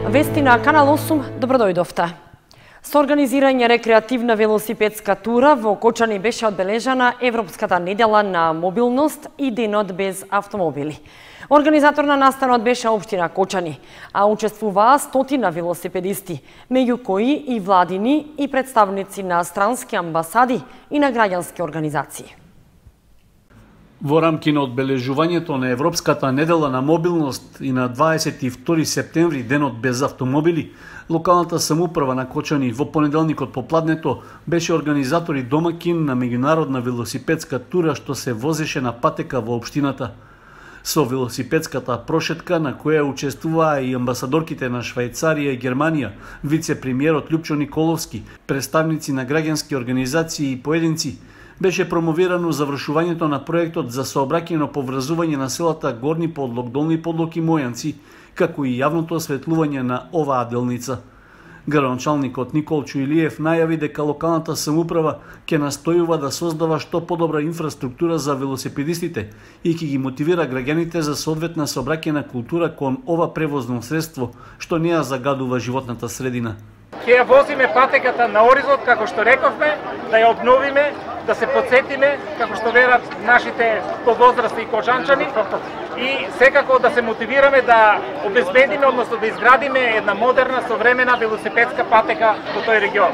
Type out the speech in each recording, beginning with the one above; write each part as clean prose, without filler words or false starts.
Вести на Канал 8, добродојдовте. Со организирање рекреативна велосипедска тура во Кочани беше одбележана Европската недела на мобилност и денот без автомобили. Организатор на настанот беше општина Кочани, а учествуваа стотина велосипедисти, меѓу кои и владини и представници на странски амбасади и на граѓански организации. Во рамки на одбележувањето на Европската недела на мобилност и на 22 септември, денот без автомобили, локалната самоуправа на Кочани во понеделникот попладнето беше организатор и домакин на меѓународна велосипедска тура што се возеше на патека во општината. Со велосипедската прошетка на која учествуваа и амбасадорките на Швајцарија и Германија, вице-премиерот Љупчо Николовски, представници на граѓански организации и поединци, беше промовирано завршувањето на проектот за сообраќајно поврзување на селата Горни Подлог, Долни Подлог и Мојанци, како и јавното осветлување на оваа делница. Градоначалникот Николчо Илиев најави дека локалната самоуправа ќе настојува да создава што подобра инфраструктура за велосипедистите и ќе ги мотивира граѓаните за соодветна сообраќајна култура кон ова превозно средство што не ја загадува животната средина. Ќе ја возиме патеката на оризот, како што рековме, да ја обновиме, да се подсетиме, како што верат нашите повозрасни кочанчани, и секако да се мотивираме да обезбедиме, односно да изградиме една модерна, современа велосипедска патека во тој регион.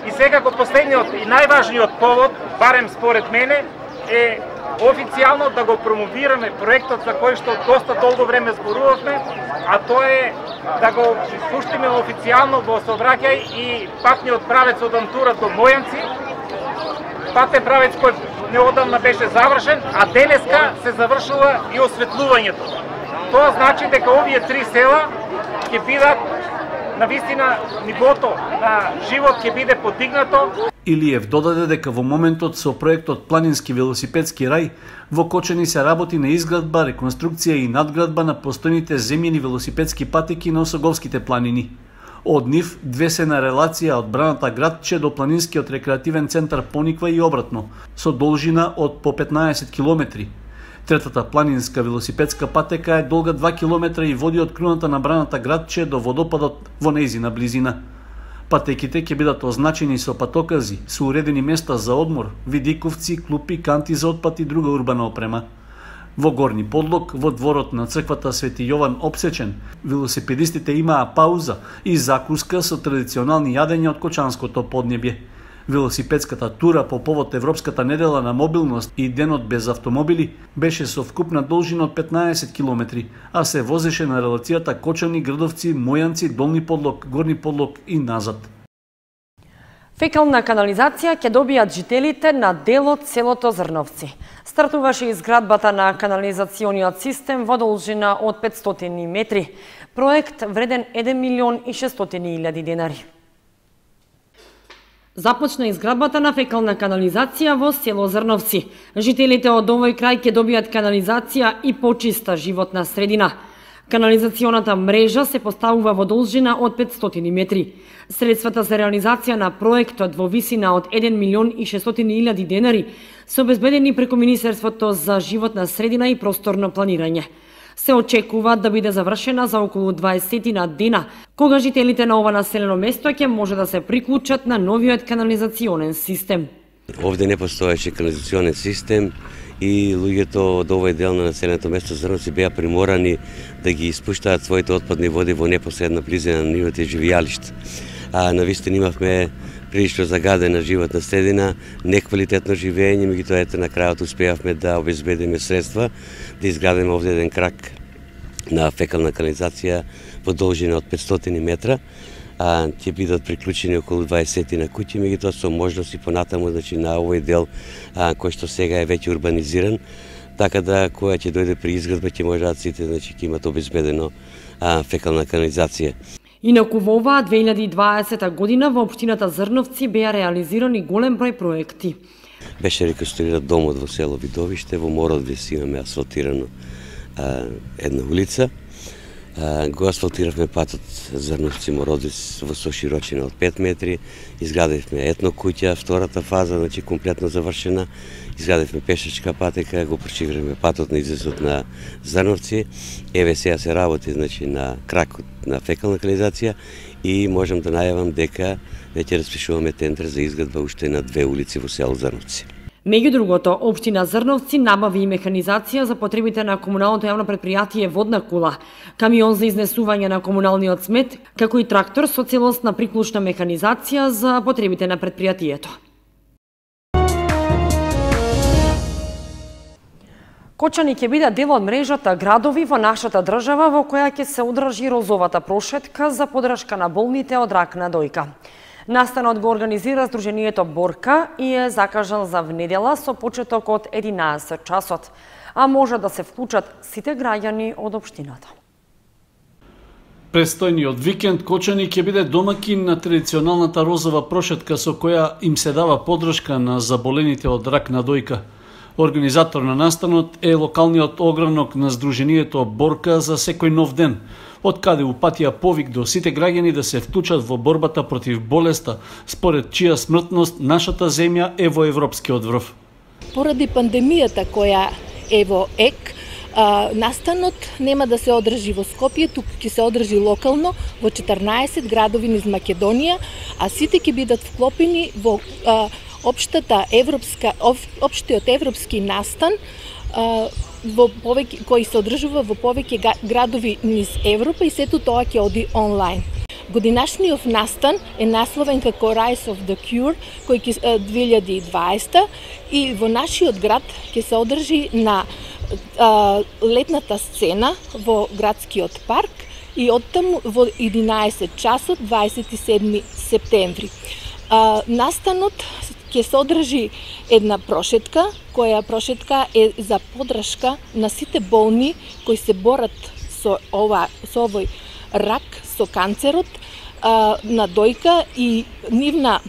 И секако последниот и најважниот повод, барем според мене, е официјално да го промовираме проектот за кој што доста долго време зборувавме, а тоа е да го пуштиме официјално во сообраќај и патниот правец од Антура до Мојанци, патен правец кој неодамна беше завршен, а денеска се завршува и осветлувањето. Тоа значи дека овие три села ќе бидат навистина нивото на живот ќе биде подигнато. Илиев додаде дека во моментот со проектот Планински велосипедски рај во Кочани се работи на изградба, реконструкција и надградба на постојните земјени велосипедски патеки на Осоговските планини. Од нив две се на релација од Браната градче до планинскиот рекреативен центар Пониква и обратно, со должина од по 15 километри. Третата планинска велосипедска патека е долга 2 километра и води од круната на Браната градче до водопадот во нејзина близина. Патеките ќе бидат означени со патокази, со уредени места за одмор, видиковци, клупи, канти за отпад и друга урбана опрема. Во Горни Подлог, во дворот на црквата Свети Јован Обсечен, велосипедистите имаа пауза и закуска со традиционални јадења од кочанското поднебје. Велосипедската тура по повод Европската недела на мобилност и денот без автомобили беше со вкупна должина од 15 километри, а се возеше на релацијата Кочани, Грдовци, Мојанци, Долни Подлог, Горни Подлог и назад. Фекална канализација ќе добијат жителите на дел од селото Зрновци. Стартуваше изградбата на канализациониот систем во должина од 500 метри. Проект вреден 1.600.000 денари. Започна изградбата на фекална канализација во село Зрновци. Жителите од овој крај ќе добијат канализација и почиста животна средина. Канализационата мрежа се поставува во должина од 500 метри. Средствата за реализација на проектот во висина од 1.600.000 денари се обезбедени преку Министерството за животна средина и просторно планирање. Се очекува да биде завршена за околу 20 дена, кога жителите на ова населено место ќе може да се приклучат на новиот канализационен систем. Овде не постоеше канализационен систем и луѓето од овој дел на населеното место Зрновци беа приморани да ги испуштаат своите отпадни води во непосредна близина на нивните живејалишта. Навистина имавме прилично загадена животна средина, неквалитетно живење, меѓутоа ете на крајот успеавме да обезбедиме средства да изградиме овде еден крак на фекална канализација во должина од 500 метра. Ќе бидат приклучени околу 20 на куќи, меѓутоа со можности понатаму, значи на овој дел кој што сега е веќе урбанизиран, така да која ќе дојде при изградба ќе можат сите, значи ќе имат обезбедено фекална канализација. Инаку во оваа 2020 година во општината Зрновци беа реализирани голем број проекти. Беше реконструиран домот во село Видовиште, во Мородвес имаме асфалтирано една улица Го асфалтиравме патот Зрновци-Мородиц со широчина од 5 метри, изградивме етно куќа, втората фаза, значи комплетно завршена, изградивме пешачка патека, го прошириме патот на излезот на Зрновци, еве сега се работи значи на кракот на фекална канализација и можам да најавам дека веќе распишуваме тендер за изградба уште на 2 улици во село Зрновци. Меѓу другото, општина Зрновци набави и механизација за потребите на комуналното јавно предпријатие Водна кула, камион за изнесување на комуналниот смет, како и трактор со целосна приклучна механизација за потребите на предпријатието. Кочани ќе биде дел од мрежата градови во нашата држава во која ќе се одржи розовата прошетка за поддршка на болните од рак на дојка. Настанот го организира Сдруженијето Борка и е закажан за внедела со почеток од 11 часот, а може да се вклучат сите граѓани од општината. Престојниот викенд Кочани ќе биде домакин на традиционалната розова прошетка со која им се дава поддршка на заболените од рак на дојка. Организатор на настанот е локалниот огранок на Сдруженијето Борка за секој нов ден, од каде упатија повик до сите граѓани да се вклучат во борбата против болеста, според чија смртност нашата земја е во европскиот врв. Поради пандемијата која е во ЕК, настанот нема да се одржи во Скопје, туку ќе се одржи локално во 14 градови низ Македонија, а сите ќе бидат вклопени во општиот европски настан кој се одржува во повеќе градови низ Европа и сето тоа ќе оди онлайн. Годинашниот настан е насловен како Rise of the Cure, кој ќе 2020 и во нашиот град ќе се одржи на летната сцена во градскиот парк и оттаму во 11 часот 27 септември. Настанот ќе се одржи една прошетка, која прошетка е за поддршка на сите болни кои се борат со овој рак, со канцерот на дојка и нивна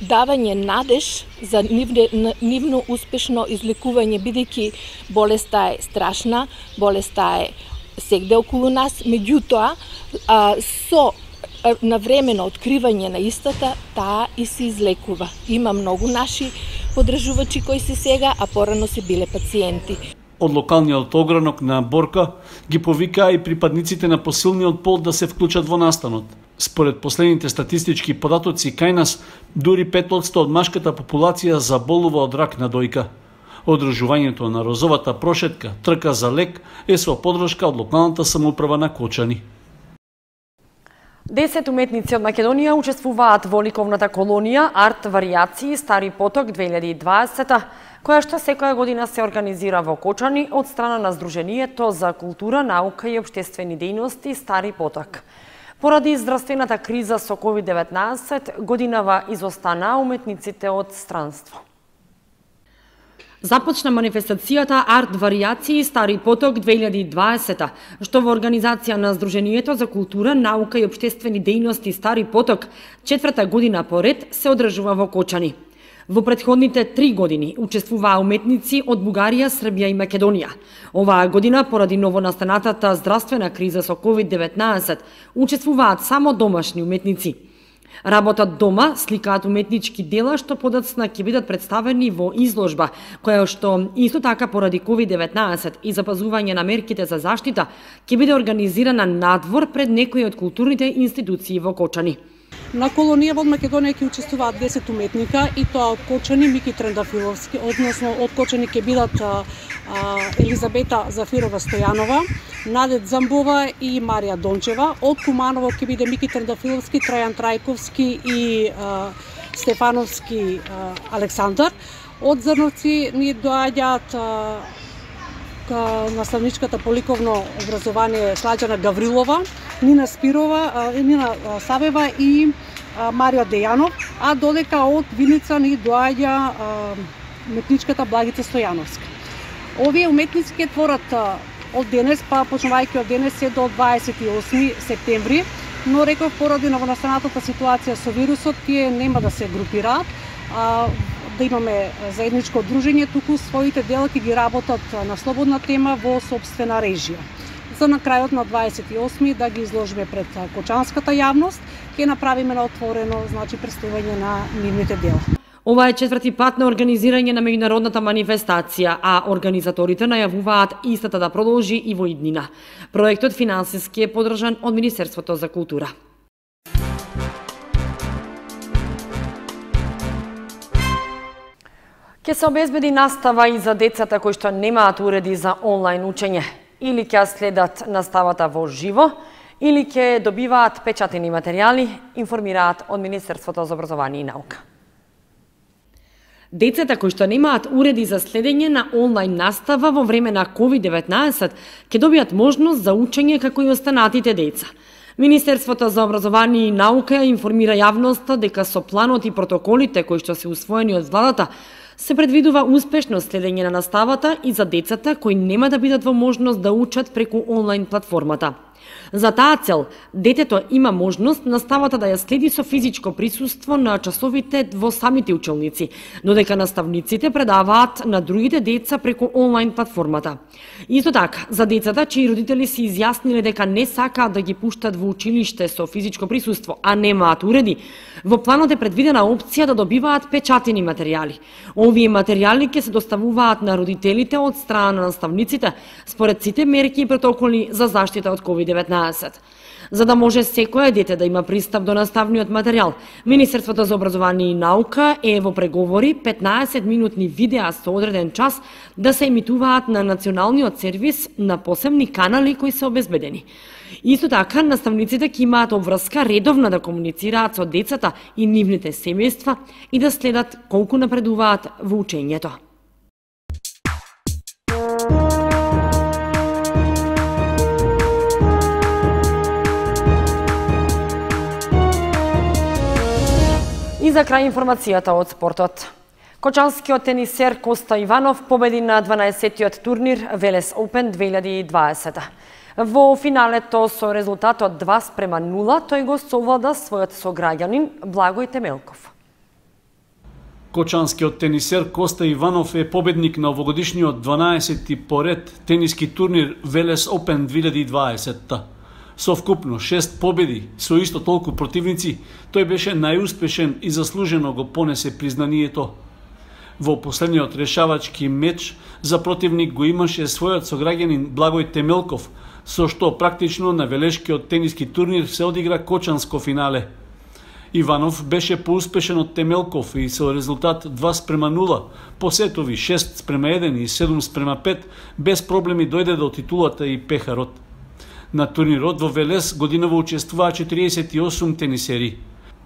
давање надеж за нивно успешно излекување, бидејќи болеста е страшна, болеста е сегде околу нас, меѓутоа со навремено откривање на истата, таа и се излекува. Има многу наши поддржувачи кои се сега, а порано се биле пациенти. Од локалниот огранок на Борка ги повикаа и припадниците на посилниот пол да се вклучат во настанот. Според последните статистички податоци кај нас, дури 5% од машката популација заболува од рак на дојка. Одржувањето на розовата прошетка трка за лек е со поддршка од локалната самоуправа на Кочани. 10 уметници од Македонија учествуваат во ликовната колонија Арт варијации Стари поток 2020, која што секоја година се организира во Кочани од страна на Сдруженијето за култура, наука и општествени дејности Стари поток. Поради здравствената криза со COVID-19, годинава изостанаа уметниците од странство. Започна манифестацијата Арт варијации Стари поток 2020, што во организација на Сдруженијето за култура, наука и општествени дејности Стари поток, 4-та година поред се одржува во Кочани. Во претходните 3 години учествуваа уметници од Бугарија, Србија и Македонија. Оваа година, поради новонастанатата здравствена криза со COVID-19, учествуваат само домашни уметници. Работат дома, сликаат уметнички дела што подоцна ќе бидат представени во изложба, која што исто така поради COVID-19 и запазување на мерките за заштита ќе биде организирана надвор пред некои од културните институции во Кочани. На колонија во Македонија ќе учествуваат 10 уметника и тоа од Кочани Мики Трендафиловски, односно од Кочани ќе бидат Елизабета Зафирова Стојанова, Надет Замбова и Марија Дончева. Од Куманово ќе биде Мики Трендафиловски, Трајан Трајковски и Стефановски Александар. Од Зрновци ни доаѓаат наставничката по ликовно образование Сладжана Гаврилова, Нина Спирова, Нина Савева и Марио Дејанов, а додека од Виница ни доаѓа уметничката Благица Стојановска. Овие уметници ќе творат од денес, па почнувајќи од денес се до 28 септември, но реков поради новонастанатата ситуација со вирусот, тие нема да се групираат, да имаме заедничко дружење, туку своите дела ќе ги работат на слободна тема во сопствена режија. за на крајот на 28 да ги изложиме пред кочанската јавност, ќе направиме на отворено, значи представување на нивните дела. Ова е четврти пат на организирање на меѓународната манифестација, а организаторите најавуваат истата да продолжи и во иднина. Проектот финансиски е поддржан од Министерството за култура. Ќе се обезбеди настава и за децата кои што немаат уреди за онлайн учење, или ќе следат наставата во живо, или ќе добиваат печатени материјали, информираат од Министерството за образование и наука. Децата кои што немаат уреди за следење на онлайн настава во време на COVID-19 ќе добијат можност за учење како и останатите деца. Министерството за образование и наука информира јавноста дека со планот и протоколите кои што се усвоени од владата се предвидува успешно следење на наставата и за децата кои нема да бидат во можност да учат преку онлайн платформата. За таа цел, детето има можност наставата да ја следи со физичко присуство на часовите во самите училници, додека наставниците предаваат на другите деца преку онлайн платформата. Исто така, за децата чии родители се изјасниле дека не сакаат да ги пуштат во училиште со физичко присуство, а немаат уреди, во планот е предвидена опција да добиваат печатени материјали. Овие материјали ќе се доставуваат на родителите од страна на наставниците според сите мерки и протоколи за заштита од COVID-19. За да може секое дете да има пристап до наставниот материјал, Министерството за образование и наука е во преговори 15-минутни видеа со одреден час да се емитуваат на националниот сервис на посебни канали кои се обезбедени. Исто така, наставниците ќе имаат обврска редовно да комуницираат со децата и нивните семејства и да следат колку напредуваат во учењето. И за крај информацијата од спортот. Кочанскиот тенисер Коста Иванов победи на 12-тиот турнир Велес Open 2020. Во финалето со резултатот 2:0 тој го совлада својот сограѓанин Благој Темелков. Кочанскиот тенисер Коста Иванов е победник на овогодишниот 12-ти поред тениски турнир Велес Open 2020. Со вкупно 6 победи, со исто толку противници, тој беше најуспешен и заслужено го понесе признанието. Во последниот решавачки меч за противник го имаше својот сограѓанин Благој Темелков, со што практично на велешкиот тениски турнир се одигра кочанско финале. Иванов беше поуспешен од Темелков и со резултат 2:0, по сетови 6:1 и 7:5, без проблеми дојде до титулата и пехарот. На турнирот во Велес годиново учествуваа 48 тенисери.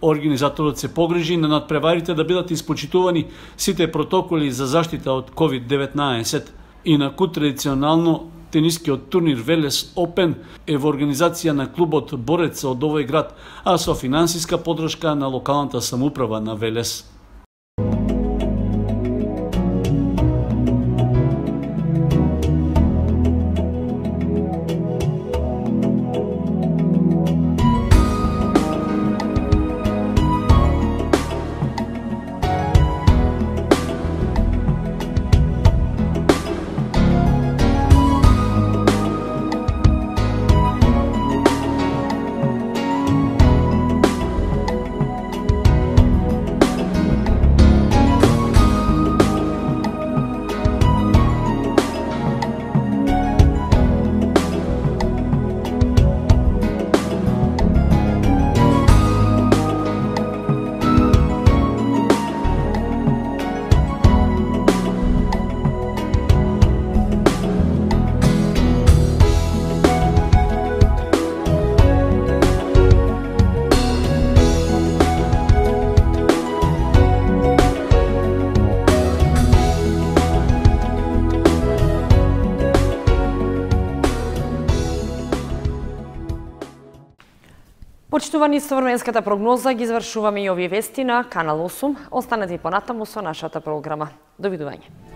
Организаторот се погрижи на надпреварите да бидат испочитувани сите протоколи за заштита од COVID-19. Инаку традиционално тенискиот турнир Велес Open е во организација на клубот Борец од овој град, а со финансиска поддршка на локалната самоуправа на Велес. Почитувани, со временската прогноза ги завршуваме и овие вести на Канал 8. Останете и понатаму со нашата програма. Довидување.